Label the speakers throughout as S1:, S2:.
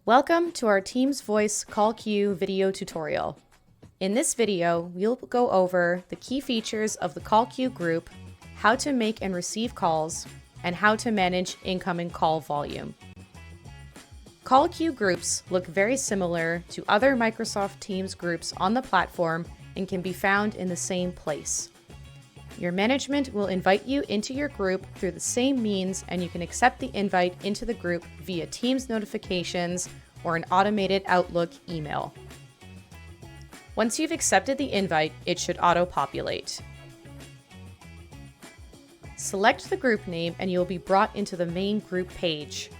S1: Welcome to our Teams Voice Call Queue video tutorial. In this video, we'll go over the key features of the call queue group, how to make and receive calls, and how to manage incoming call volume. Call queue groups look very similar to other Microsoft Teams groups on the platform and can be found in the same place. Your management will invite you into your group through the same means, and you can accept the invite into the group via Teams notifications or an automated Outlook email. Once you've accepted the invite, it should auto-populate. Select the group name and you'll be brought into the main group page.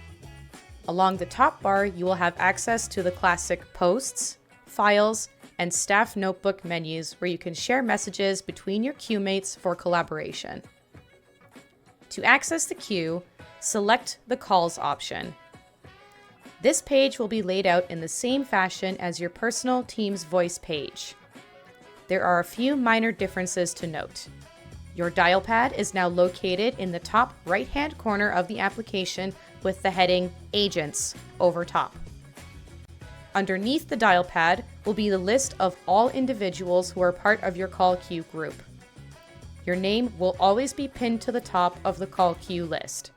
S1: Along the top bar, you will have access to the classic Posts, Files, and Staff Notebook menus where you can share messages between your queue mates for collaboration. To access the queue, select the Calls option. This page will be laid out in the same fashion as your personal Teams Voice page. There are a few minor differences to note. Your dial pad is now located in the top right-hand corner of the application with the heading Agents over top. Underneath the dial pad will be the list of all individuals who are part of your call queue group. Your name will always be pinned to the top of the call queue list.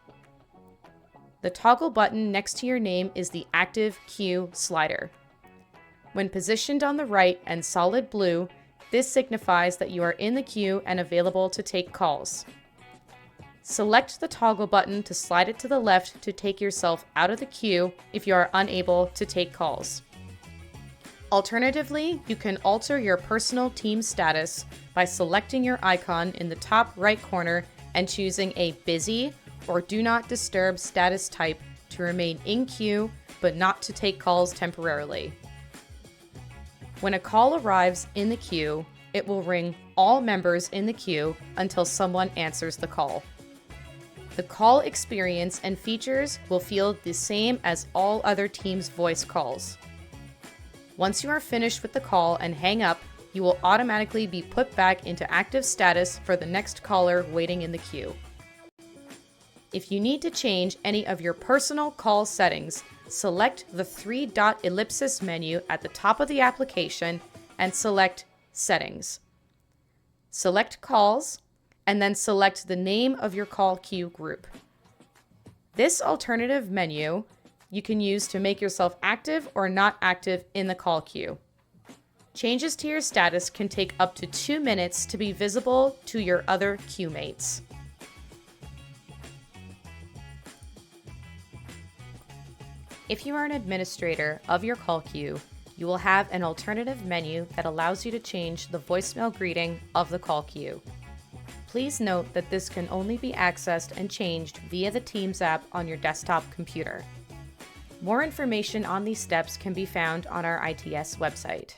S1: The toggle button next to your name is the Active Queue slider. When positioned on the right and solid blue, this signifies that you are in the queue and available to take calls. Select the toggle button to slide it to the left to take yourself out of the queue if you are unable to take calls. Alternatively, you can alter your personal team status by selecting your icon in the top right corner and choosing a busy or do not disturb status type to remain in queue but not to take calls temporarily. When a call arrives in the queue, it will ring all members in the queue until someone answers the call. The call experience and features will feel the same as all other Teams Voice calls. Once you are finished with the call and hang up, you will automatically be put back into active status for the next caller waiting in the queue. If you need to change any of your personal call settings, select the three-dot ellipsis menu at the top of the application and select Settings. Select Calls, and then select the name of your call queue group. This alternative menu you can use to make yourself active or not active in the call queue. Changes to your status can take up to 2 minutes to be visible to your other queue mates. If you are an administrator of your call queue, you will have an alternative menu that allows you to change the voicemail greeting of the call queue. Please note that this can only be accessed and changed via the Teams app on your desktop computer. More information on these steps can be found on our ITS website.